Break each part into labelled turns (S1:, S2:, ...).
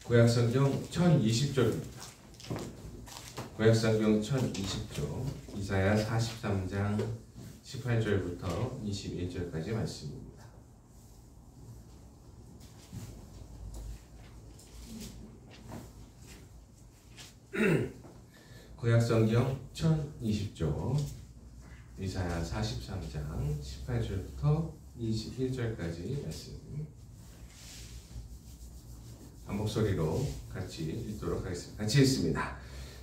S1: 구약성경 1020쪽입니다. 구약성경 1020쪽 이사야 43장 18절부터 21절까지 말씀입니다. 구약성경 1020쪽 이사야 43장 18절부터 21절까지 말씀 한 목소리로 같이 읽도록 하겠습니다. 같이 읽습니다.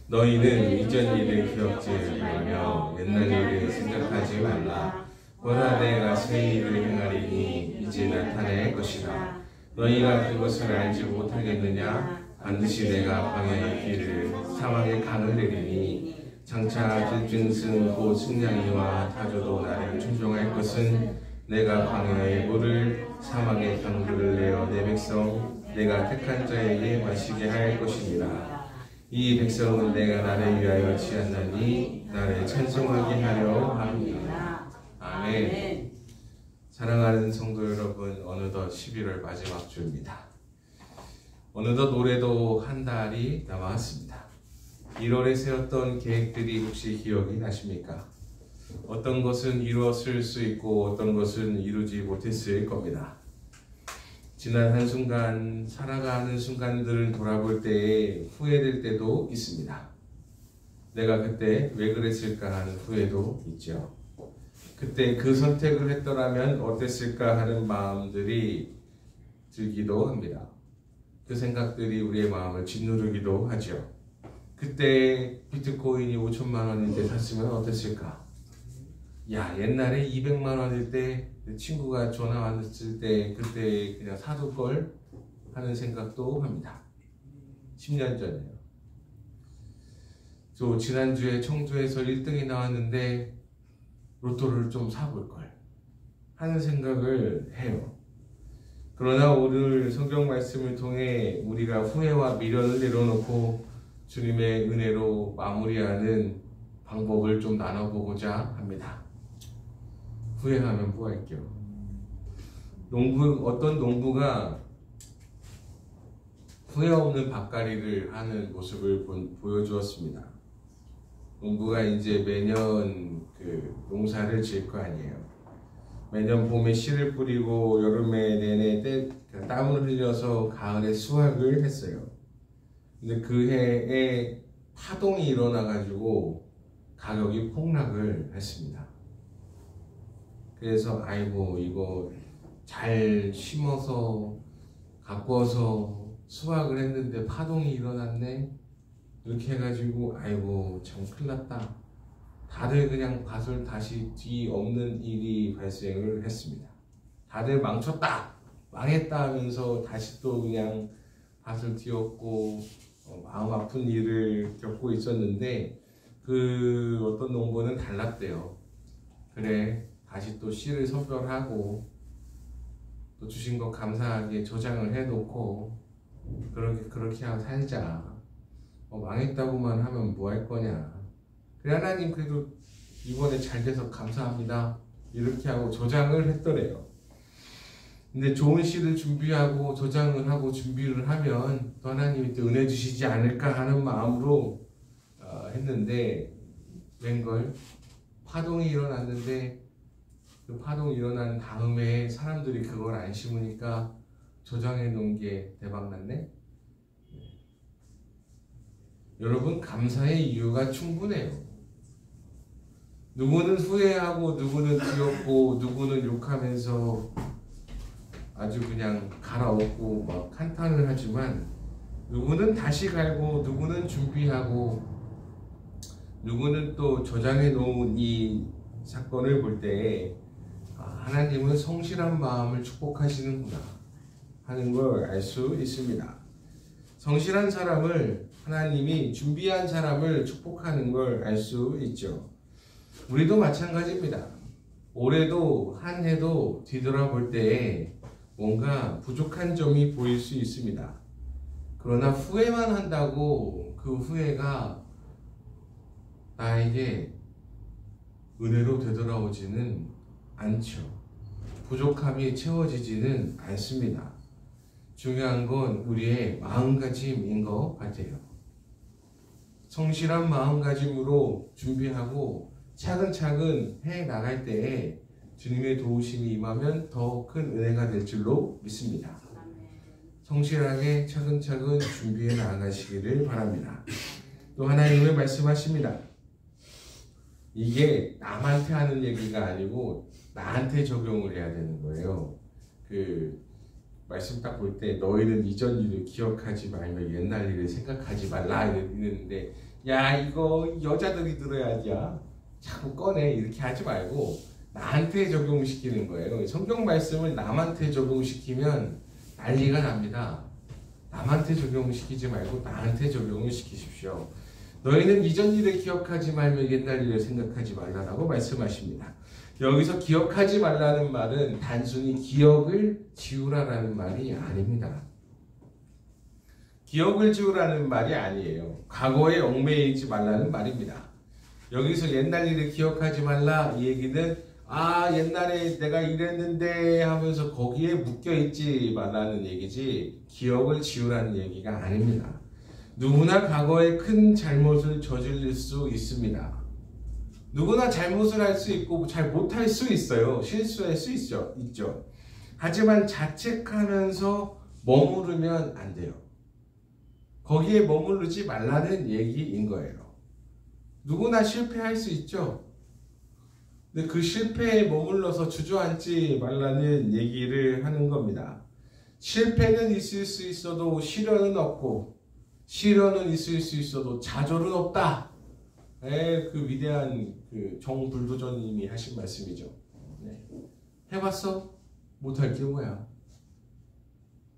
S1: 너희는 이전 일을 기억지 말며 옛날 일을 생각하지 말라. 보라 내가 새 일을 행하리니 이제 나타낼 것이라. 너희가 그것을 알지 못하겠느냐? 반드시 내가 광야의 길을 사막의 강을 내리니 장차 들짐승 곧 승냥이와 타조도 나를 충종할 것은 내가 광야의 물을 사막의 강들을 내어 내 백성 내가 택한 자에게 마시게 할 것이니라. 이 백성은 내가 나를 위하여 지었나니 나를 찬송하게 하려 합니다. 아멘. 사랑하는 성도 여러분, 어느덧 11월 마지막 주입니다. 어느덧 올해도 한 달이 남았습니다. 1월에 세웠던 계획들이 혹시 기억이 나십니까? 어떤 것은 이루었을 수 있고 어떤 것은 이루지 못했을 겁니다. 지난 한순간 살아가는 순간들을 돌아볼 때에 후회될 때도 있습니다. 내가 그때 왜 그랬을까 하는 후회도 있죠. 그때 그 선택을 했더라면 어땠을까 하는 마음들이 들기도 합니다. 그 생각들이 우리의 마음을 짓누르기도 하죠. 그때 비트코인이 5천만 원인데 샀으면 어땠을까? 야, 옛날에 200만 원일 때 친구가 전화 왔을 때 그때 그냥 사둘걸 하는 생각도 합니다. 10년 전에요. 저 지난주에 청주에서 1등이 나왔는데 로또를 좀 사볼걸 하는 생각을 해요. 그러나 오늘 성경 말씀을 통해 우리가 후회와 미련을 내려놓고 주님의 은혜로 마무리하는 방법을 좀 나눠보고자 합니다. 후회하면 뭐 할게요? 어떤 농부가 후회 없는 밭갈이를 하는 모습을 보여주었습니다. 농부가 이제 매년 그 농사를 지을 거 아니에요. 매년 봄에 씨를 뿌리고 여름에 내내 땀을 흘려서 가을에 수확을 했어요. 근데 그 해에 파동이 일어나가지고 가격이 폭락을 했습니다. 그래서 아이고 이거 잘 심어서 가꿔서 수확을 했는데 파동이 일어났네 이렇게 해가지고 아이고 참 큰일났다. 다들 그냥 밭을 다시 뒤엎는 일이 발생을 했습니다. 다들 망쳤다 망했다 하면서 다시 또 그냥 밭을 뒤엎고 마음 아픈 일을 겪고 있었는데 그 어떤 농부는 달랐대요. 그래 다시 또 씨를 선별하고 또 주신 것 감사하게 저장을 해놓고 그렇게 하고 살자. 망했다고만 하면 뭐 할 거냐. 그래 하나님 그래도 이번에 잘 돼서 감사합니다. 이렇게 하고 저장을 했더래요. 근데 좋은 씨를 준비하고 저장을 하고 준비를 하면 또 하나님이 또 은혜 주시지 않을까 하는 마음으로 했는데 웬걸 파동이 일어났는데 그 파동이 일어난 다음에 사람들이 그걸 안 심으니까 저장해 놓은 게 대박났네. 여러분 감사의 이유가 충분해요. 누구는 후회하고 누구는 뒤엎고 누구는 욕하면서 아주 그냥 갈아엎고 막 한탄을 하지만 누구는 다시 갈고 누구는 준비하고 누구는 또 저장해 놓은 이 사건을 볼 때 하나님은 성실한 마음을 축복하시는구나 하는 걸 알 수 있습니다. 성실한 사람을 하나님이 준비한 사람을 축복하는 걸 알 수 있죠. 우리도 마찬가지입니다. 올해도 한 해도 뒤돌아볼 때 뭔가 부족한 점이 보일 수 있습니다. 그러나 후회만 한다고 그 후회가 나에게 은혜로 되돌아오지는 않죠. 부족함이 채워지지는 않습니다. 중요한 건 우리의 마음가짐인 것 같아요. 성실한 마음가짐으로 준비하고 차근차근 해 나갈 때에 주님의 도우심이 임하면 더 큰 은혜가 될 줄로 믿습니다. 성실하게 차근차근 준비해 나가시기를 바랍니다. 또 하나님은 말씀하십니다. 이게 남한테 하는 얘기가 아니고 나한테 적용을 해야 되는 거예요. 그 말씀 딱 볼 때 너희는 이전 일을 기억하지 말며 옛날 일을 생각하지 말라 이랬는데, 야 이거 여자들이 들어야지야 자꾸 꺼내 이렇게 하지 말고 나한테 적용시키는 거예요. 성경 말씀을 남한테 적용시키면 난리가 납니다. 남한테 적용시키지 말고 나한테 적용을 시키십시오. 너희는 이전 일을 기억하지 말며 옛날 일을 생각하지 말라라고 말씀하십니다. 여기서 기억하지 말라는 말은 단순히 기억을 지우라라는 말이 아닙니다. 기억을 지우라는 말이 아니에요. 과거에 얽매여 있지 말라는 말입니다. 여기서 옛날 일을 기억하지 말라 이 얘기는 옛날에 내가 이랬는데 하면서 거기에 묶여있지 말라는 얘기지 기억을 지우라는 얘기가 아닙니다. 누구나 과거에 큰 잘못을 저지를 수 있습니다. 누구나 잘못을 할 수 있고 잘 못할 수 있어요. 실수할 수 있죠. 하지만 자책하면서 머무르면 안 돼요. 거기에 머무르지 말라는 얘기인 거예요. 누구나 실패할 수 있죠. 근데 그 실패에 머물러서 주저앉지 말라는 얘기를 하는 겁니다. 실패는 있을 수 있어도 시련은 없고, 시련은 있을 수 있어도 좌절은 없다. 그 위대한 그 정불도저님이 하신 말씀이죠. 네. 해봤어? 못할 게 뭐야?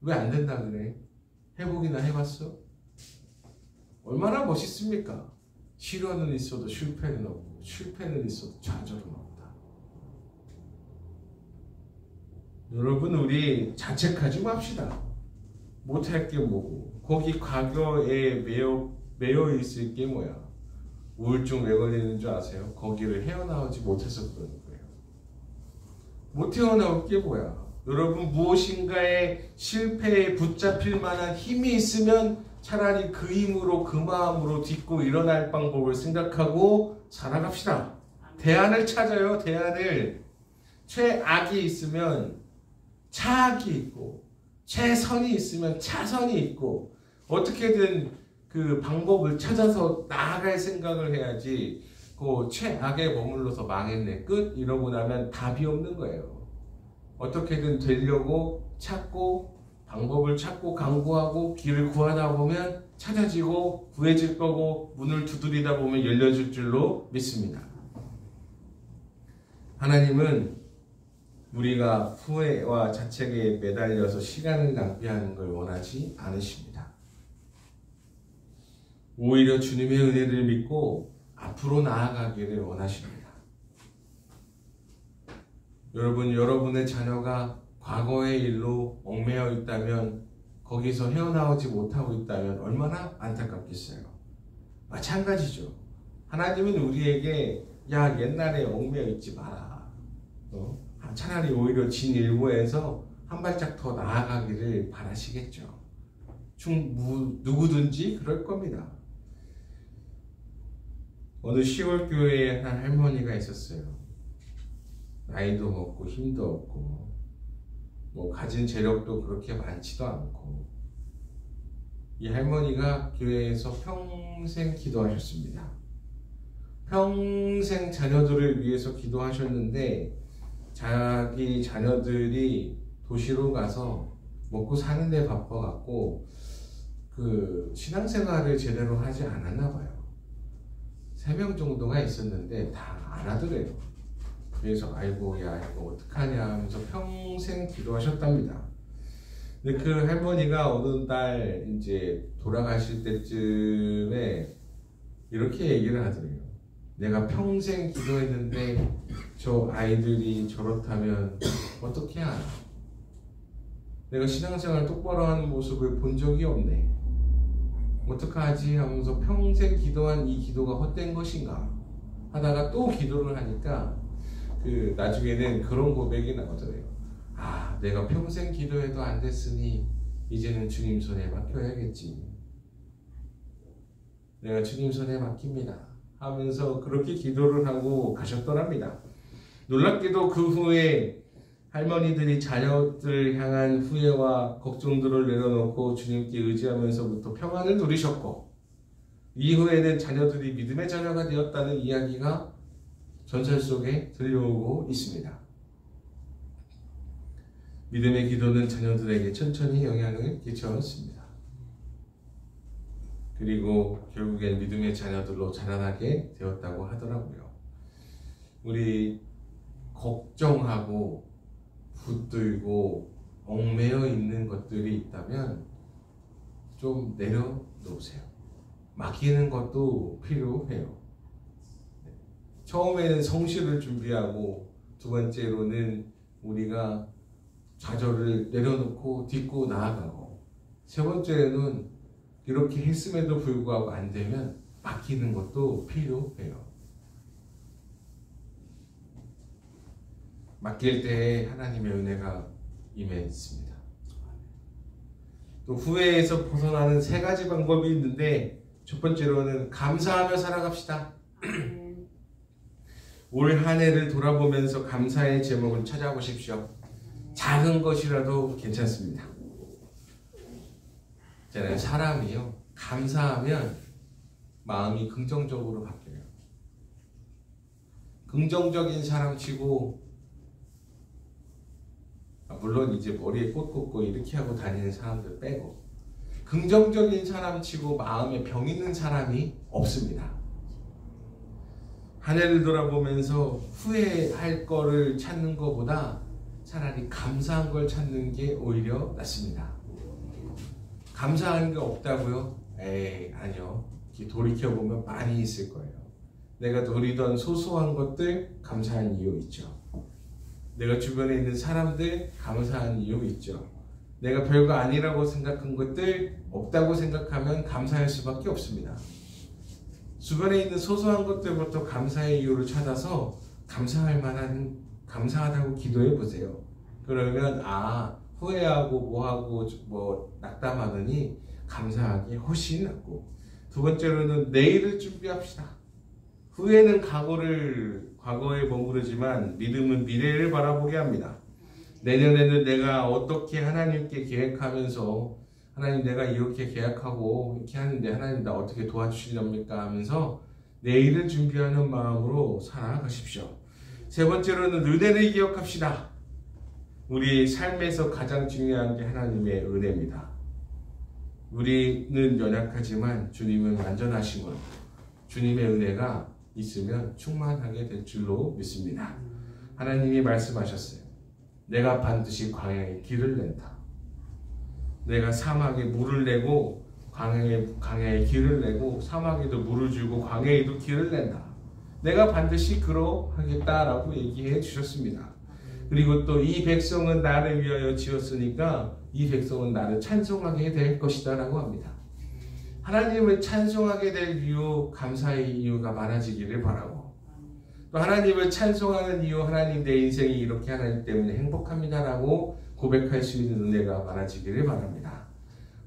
S1: 왜 안 된다 그래? 해보기나 해봤어? 얼마나 멋있습니까? 시련은 있어도 실패는 없고, 실패는 있어도 좌절은 없다. 여러분, 우리 자책하지 맙시다. 못할 게 뭐고, 거기 과거에 매여 있을 게 뭐야? 우울증 왜 걸리는 줄 아세요? 거기를 헤어나오지 못해서 그러는 거예요. 못 헤어나올 게 뭐야? 여러분, 무엇인가의 실패에 붙잡힐 만한 힘이 있으면 차라리 그 힘으로, 그 마음으로 딛고 일어날 방법을 생각하고 살아갑시다. 대안을 찾아요. 대안을. 최악이 있으면 차악이 있고, 최선이 있으면 차선이 있고, 어떻게든 그 방법을 찾아서 나아갈 생각을 해야지 그 최악에 머물러서 망했네 끝 이러고 나면 답이 없는 거예요. 어떻게든 되려고 찾고 방법을 찾고 강구하고 길을 구하다 보면 찾아지고 구해질 거고 문을 두드리다 보면 열려질 줄로 믿습니다. 하나님은 우리가 후회와 자책에 매달려서 시간을 낭비하는 걸 원하지 않으십니다. 오히려 주님의 은혜를 믿고 앞으로 나아가기를 원하십니다. 여러분, 여러분의 자녀가 과거의 일로 얽매여 있다면, 거기서 헤어나오지 못하고 있다면 얼마나 안타깝겠어요. 마찬가지죠. 하나님은 우리에게 야 옛날에 얽매여 있지 마라. 차라리 오히려 진일보에서 한 발짝 더 나아가기를 바라시겠죠. 누구든지 그럴 겁니다. 어느 시골교회에 한 할머니가 있었어요. 나이도 먹고 힘도 없고 뭐 가진 재력도 그렇게 많지도 않고, 이 할머니가 교회에서 평생 기도하셨습니다. 평생 자녀들을 위해서 기도하셨는데 자기 자녀들이 도시로 가서 먹고 사는데 바빠갖고 그 신앙생활을 제대로 하지 않았나 봐요. 3명 정도가 있었는데 다 안 하더래요. 그래서 아이고 야 이거 어떡하냐 하면서 평생 기도하셨답니다. 근데 그 할머니가 어느 날 이제 돌아가실 때쯤에 이렇게 얘기를 하더래요. 내가 평생 기도했는데 저 아이들이 저렇다면 어떻게 하나? 내가 신앙생활 똑바로 하는 모습을 본 적이 없네. 어떡하지? 하면서 평생 기도한 이 기도가 헛된 것인가? 하다가 또 기도를 하니까 나중에는 그런 고백이 나오더래요. 내가 평생 기도해도 안 됐으니 이제는 주님 손에 맡겨야겠지. 내가 주님 손에 맡깁니다 하면서 그렇게 기도를 하고 가셨더랍니다. 놀랍게도 그 후에 할머니들이 자녀들을 향한 후회와 걱정들을 내려놓고 주님께 의지하면서부터 평안을 누리셨고, 이후에는 자녀들이 믿음의 자녀가 되었다는 이야기가 전설 속에 들려오고 있습니다. 믿음의 기도는 자녀들에게 천천히 영향을 끼쳤습니다. 그리고 결국엔 믿음의 자녀들로 자라나게 되었다고 하더라고요. 우리 걱정하고 붙들고 얽매여 있는 것들이 있다면 좀 내려놓으세요. 맡기는 것도 필요해요. 처음에는 성실을 준비하고, 두 번째로는 우리가 좌절을 내려놓고 딛고 나아가고, 세 번째는 이렇게 했음에도 불구하고 안 되면 맡기는 것도 필요해요. 맡길 때에 하나님의 은혜가 임했습니다. 또 후회에서 벗어나는 세 가지 방법이 있는데, 첫 번째로는 감사하며 살아갑시다. 올 한 해를 돌아보면서 감사의 제목을 찾아보십시오. 작은 것이라도 괜찮습니다. 있잖아요. 사람이요, 감사하면 마음이 긍정적으로 바뀌어요. 긍정적인 사람 치고, 물론 이제 머리에 꽃 꽂고 이렇게 하고 다니는 사람들 빼고, 긍정적인 사람 치고 마음에 병 있는 사람이 없습니다. 한 해를 돌아보면서 후회할 거를 찾는 것보다 차라리 감사한 걸 찾는 게 오히려 낫습니다. 감사한 게 없다고요? 에이, 아니요. 돌이켜보면 많이 있을 거예요. 내가 누리던 소소한 것들 감사한 이유 있죠. 내가 주변에 있는 사람들 감사한 이유 있죠. 내가 별거 아니라고 생각한 것들 없다고 생각하면 감사할 수밖에 없습니다. 주변에 있는 소소한 것들부터 감사의 이유를 찾아서 감사하다고 기도해 보세요. 그러면 후회하고 뭐하고 낙담하느니 감사하기 훨씬 낫고, 두 번째로는 내일을 준비합시다. 후회는 과거에 머무르지만 믿음은 미래를 바라보게 합니다. 내년에는 내가 어떻게 하나님께 계획하면서, 하나님 내가 이렇게 계약하고 이렇게 하는데 하나님 나 어떻게 도와주시렵니까 하면서 내일을 준비하는 마음으로 살아가십시오. 세 번째로는 은혜를 기억합시다. 우리 삶에서 가장 중요한 게 하나님의 은혜입니다. 우리는 연약하지만 주님은 완전하시고, 주님의 은혜가 있으면 충만하게 될 줄로 믿습니다. 하나님이 말씀하셨어요. 내가 반드시 광야에 길을 낸다. 내가 사막에 물을 내고 광야에 길을 내고, 사막에도 물을 주고 광야에도 길을 낸다. 내가 반드시 그러하겠다라고 얘기해 주셨습니다. 그리고 또 이 백성은 나를 위하여 지었으니까 이 백성은 나를 찬송하게 될 것이다 라고 합니다. 하나님을 찬송하게 될 이유, 감사의 이유가 많아지기를 바라고, 또 하나님을 찬송하는 이유, 하나님 내 인생이 이렇게 하나님 때문에 행복합니다 라고 고백할 수 있는 은혜가 많아지기를 바랍니다.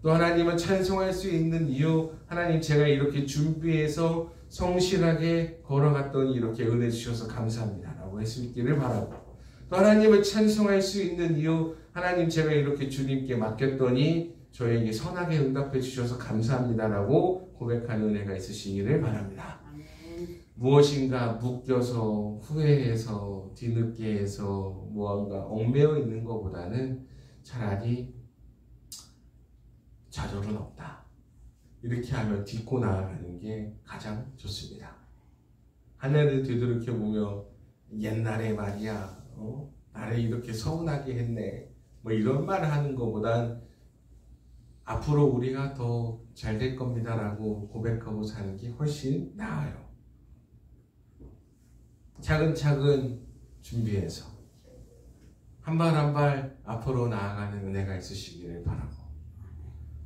S1: 또 하나님을 찬송할 수 있는 이유, 하나님 제가 이렇게 준비해서 성실하게 걸어갔더니 이렇게 은혜 주셔서 감사합니다 라고 할 수 있기를 바라고, 또 하나님을 찬송할 수 있는 이유, 하나님 제가 이렇게 주님께 맡겼더니 저에게 선하게 응답해 주셔서 감사합니다 라고 고백하는 은혜가 있으시기를 바랍니다. 무엇인가 묶여서 후회해서 뒤늦게 해서 무언가 얽매여 있는 것보다는 차라리 좌절은 없다, 이렇게 하면 딛고 나아가는 게 가장 좋습니다. 한 해를 되돌이켜보며 옛날에 말이야 나를 이렇게 서운하게 했네 이런 말을 하는 것보단 앞으로 우리가 더 잘 될 겁니다 라고 고백하고 사는 게 훨씬 나아요. 차근차근 준비해서 한 발 한 발 앞으로 나아가는 은혜가 있으시기를 바라고,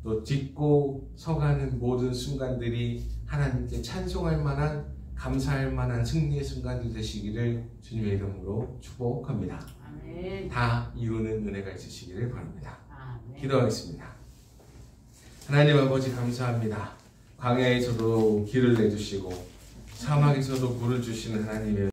S1: 또 딛고 서가는 모든 순간들이 하나님께 찬송할 만한, 감사할 만한 승리의 순간들 되시기를 주님의 이름으로 축복합니다. 아멘. 다 이루는 은혜가 있으시기를 바랍니다. 아멘. 기도하겠습니다. 하나님 아버지 감사합니다. 광야에서도 길을 내주시고 사막에서도 물을 주시는 하나님의